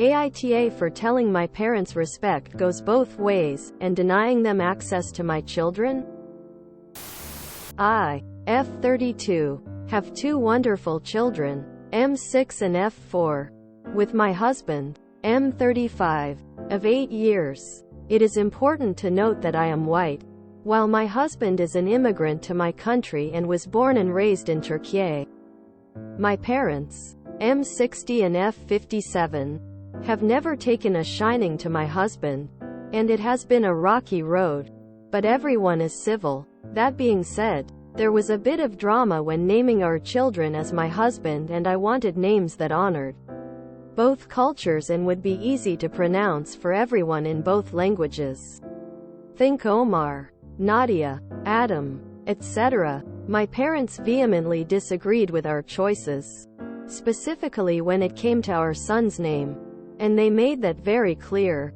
AITA for telling my parents respect goes both ways, and denying them access to my children? I, F32, have two wonderful children, M6 and F4, with my husband, M35, of 8 years. It is important to note that I am white, while my husband is an immigrant to my country and was born and raised in Turkey. My parents, M60 and F57, have never taken a shining to my husband, and it has been a rocky road, but everyone is civil. That being said, there was a bit of drama when naming our children as my husband, and I wanted names that honored both cultures and would be easy to pronounce for everyone in both languages. Think Omar, Nadia, Adam, etc. My parents vehemently disagreed with our choices, specifically when it came to our son's name, and they made that very clear.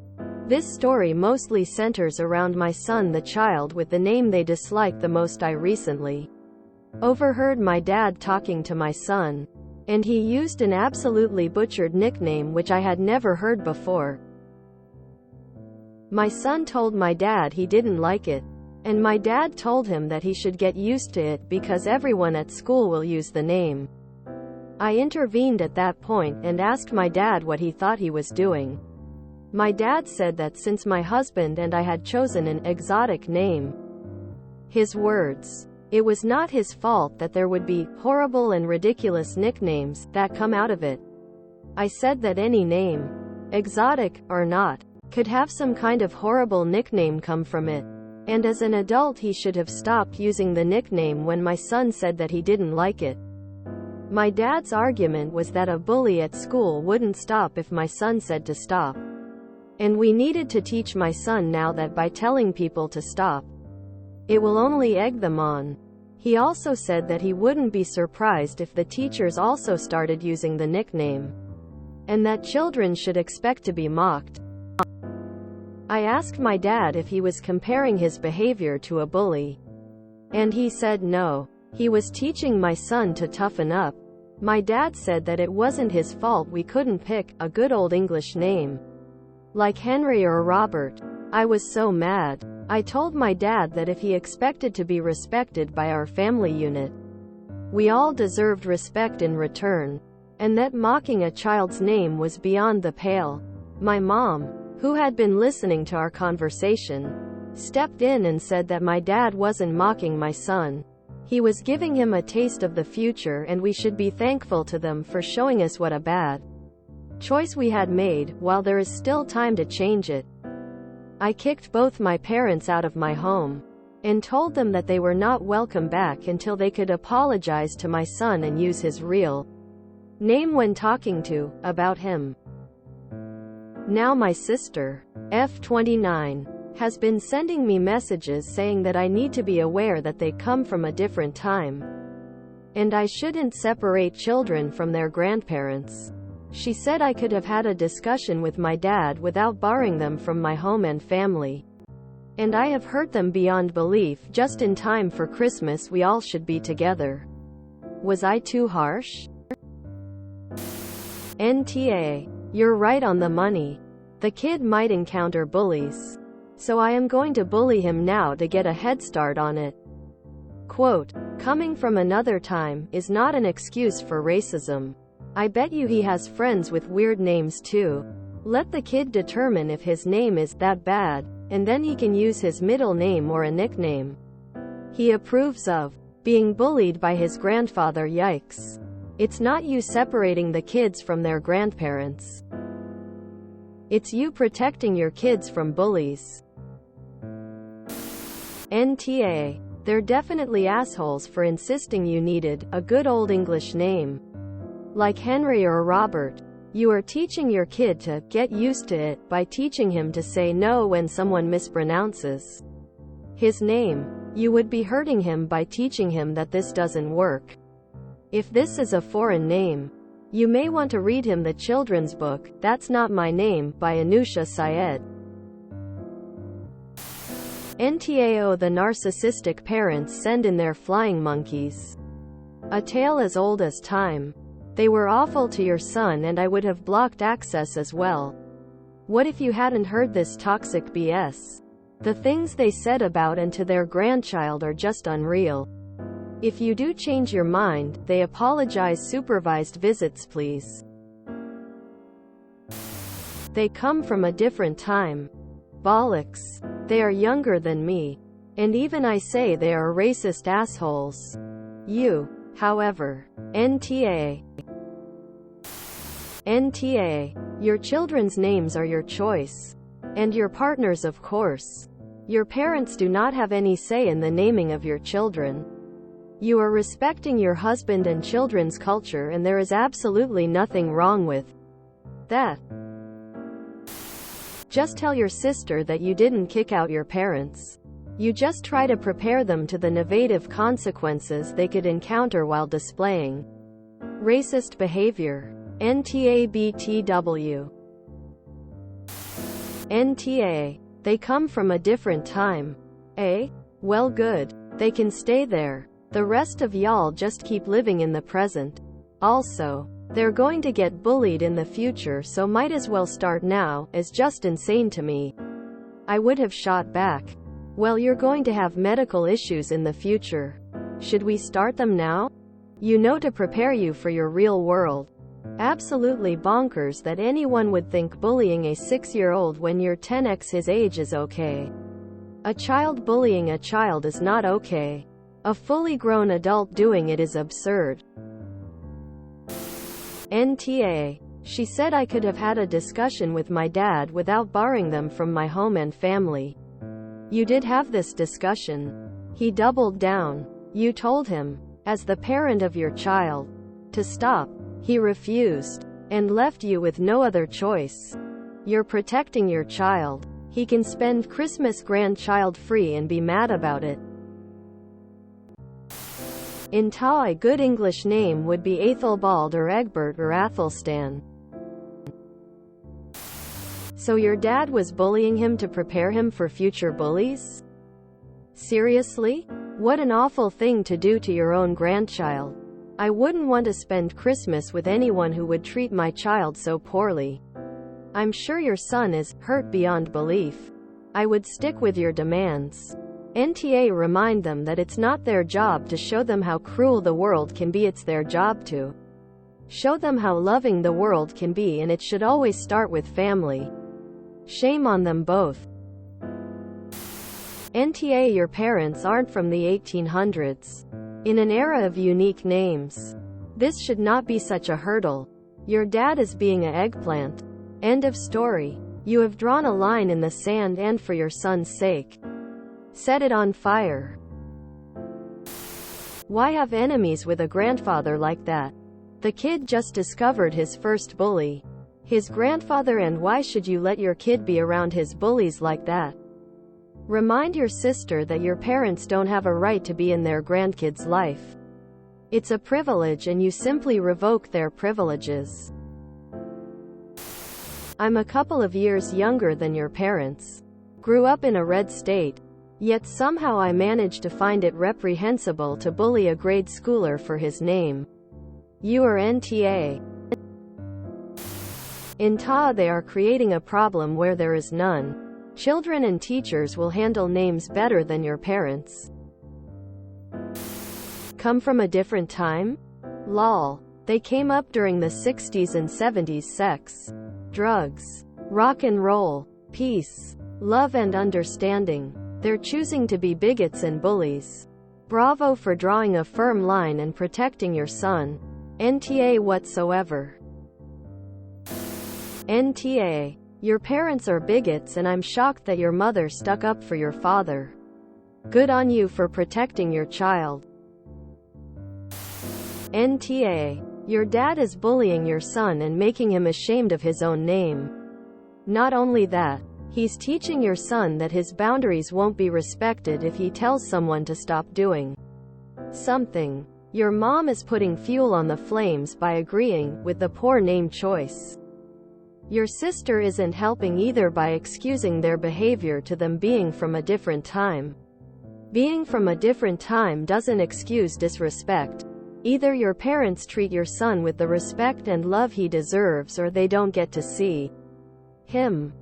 This story mostly centers around my son, the child with the name they dislike the most. I recently overheard my dad talking to my son, and he used an absolutely butchered nickname which I had never heard before. My son told my dad he didn't like it, and my dad told him that he should get used to it because everyone at school will use the name. I intervened at that point and asked my dad what he thought he was doing. My dad said that since my husband and I had chosen an exotic name, his words, it was not his fault that there would be horrible and ridiculous nicknames that come out of it. I said that any name, exotic or not, could have some kind of horrible nickname come from it, and as an adult he should have stopped using the nickname when my son said that he didn't like it. My dad's argument was that a bully at school wouldn't stop if my son said to stop. And we needed to teach my son now that by telling people to stop, it will only egg them on. He also said that he wouldn't be surprised if the teachers also started using the nickname, and that children should expect to be mocked. I asked my dad if he was comparing his behavior to a bully, and he said no. He was teaching my son to toughen up. My dad said that it wasn't his fault we couldn't pick a good old English name, like Henry or Robert. I was so mad. I told my dad that if he expected to be respected by our family unit, we all deserved respect in return, and that mocking a child's name was beyond the pale. My mom, who had been listening to our conversation, stepped in and said that my dad wasn't mocking my son. He was giving him a taste of the future, and we should be thankful to them for showing us what a bad choice we had made, while there is still time to change it. I kicked both my parents out of my home, and told them that they were not welcome back until they could apologize to my son and use his real name when talking about him. Now my sister, F29, has been sending me messages saying that I need to be aware that they come from a different time, and I shouldn't separate children from their grandparents. She said I could have had a discussion with my dad without barring them from my home and family, and I have hurt them beyond belief. Just in time for Christmas we all should be together. Was I too harsh? NTA. You're right on the money. The kid might encounter bullies, so I am going to bully him now to get a head start on it. Quote, coming from another time is not an excuse for racism. I bet you he has friends with weird names too. Let the kid determine if his name is that bad, and then he can use his middle name or a nickname he approves of. Being bullied by his grandfather, yikes. It's not you separating the kids from their grandparents. It's you protecting your kids from bullies. NTA. They're definitely assholes for insisting you needed a good old English name, like Henry or Robert. You are teaching your kid to get used to it by teaching him to say no when someone mispronounces his name. You would be hurting him by teaching him that this doesn't work. If this is a foreign name, you may want to read him the children's book, That's Not My Name, by Anusha Syed. NTAO. The narcissistic parents send in their flying monkeys. A tale as old as time. They were awful to your son and I would have blocked access as well. What if you hadn't heard this toxic BS? The things they said about and to their grandchild are just unreal. If you do change your mind, they apologize. Supervised visits please. They come from a different time. Bollocks. They are younger than me. And even I say they are racist assholes. You, however. NTA. Your children's names are your choice. And your partner's, of course. Your parents do not have any say in the naming of your children. You are respecting your husband and children's culture and there is absolutely nothing wrong with that. Just tell your sister that you didn't kick out your parents. You just try to prepare them to the negative consequences they could encounter while displaying racist behavior. NTA. They come from a different time. Well good. They can stay there. The rest of y'all just keep living in the present. Also, they're going to get bullied in the future, so might as well start now, is just insane to me. I would have shot back. Well, you're going to have medical issues in the future. Should we start them now? You know, to prepare you for your real world. Absolutely bonkers that anyone would think bullying a 6-year-old when you're 10x his age is okay. A child bullying a child is not okay. A fully grown adult doing it is absurd. NTA. She said I could have had a discussion with my dad without barring them from my home and family. You did have this discussion. He doubled down. You told him, as the parent of your child, to stop. He refused, and left you with no other choice. You're protecting your child. He can spend Christmas grandchild free and be mad about it. In Ta, a good English name would be Athelbald or Egbert or Athelstan. So your dad was bullying him to prepare him for future bullies? Seriously? What an awful thing to do to your own grandchild. I wouldn't want to spend Christmas with anyone who would treat my child so poorly. I'm sure your son is hurt beyond belief. I would stick with your demands. NTA. Remind them that it's not their job to show them how cruel the world can be. It's their job to show them how loving the world can be, and it should always start with family. Shame on them both. NTA. Your parents aren't from the 1800s. In an era of unique names, this should not be such a hurdle. Your dad is being an eggplant. End of story. You have drawn a line in the sand, and for your son's sake, set it on fire. Why have enemies with a grandfather like that? The kid just discovered his first bully. His grandfather, and why should you let your kid be around his bullies like that? Remind your sister that your parents don't have a right to be in their grandkid's life. It's a privilege and you simply revoke their privileges. I'm a couple of years younger than your parents. Grew up in a red state. Yet somehow I managed to find it reprehensible to bully a grade schooler for his name. You are NTA. In Ta, they are creating a problem where there is none. Children and teachers will handle names better than your parents. Come from a different time? Lol. They came up during the 60s and 70s. Sex, drugs, rock and roll, peace, love and understanding. They're choosing to be bigots and bullies. Bravo for drawing a firm line and protecting your son. NTA. Whatsoever. NTA. Your parents are bigots, and I'm shocked that your mother stuck up for your father. Good on you for protecting your child. NTA. Your dad is bullying your son and making him ashamed of his own name. Not only that, he's teaching your son that his boundaries won't be respected if he tells someone to stop doing something. Your mom is putting fuel on the flames by agreeing with the poor name choice. Your sister isn't helping either by excusing their behavior to them being from a different time. Being from a different time doesn't excuse disrespect. Either your parents treat your son with the respect and love he deserves, or they don't get to see him.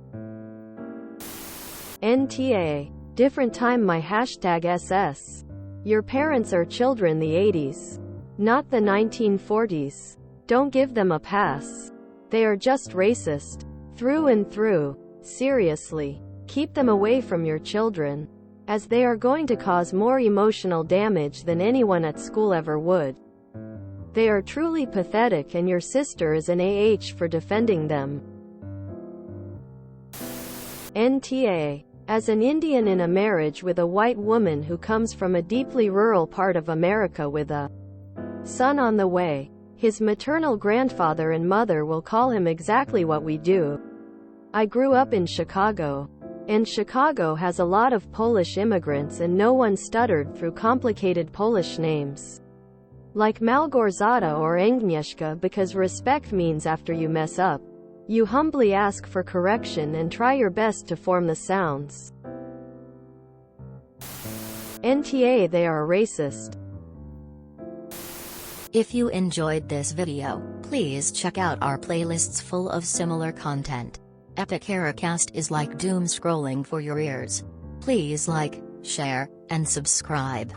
NTA. Different time. My #SS. Your parents are children the 80s, not the 1940s. Don't give them a pass. They are just racist. Through and through. Seriously. Keep them away from your children, as they are going to cause more emotional damage than anyone at school ever would. They are truly pathetic, and your sister is an for defending them. NTA. As an Indian in a marriage with a white woman who comes from a deeply rural part of America with a son on the way, his maternal grandfather and mother will call him exactly what we do. I grew up in Chicago, and Chicago has a lot of Polish immigrants, and no one stuttered through complicated Polish names like Malgorzata or Agnieszka, because respect means after you mess up, you humbly ask for correction and try your best to form the sounds. NTA. They are racist. If you enjoyed this video, please check out our playlists full of similar content. AmITheAsshole is like doom scrolling for your ears. Please like, share, and subscribe.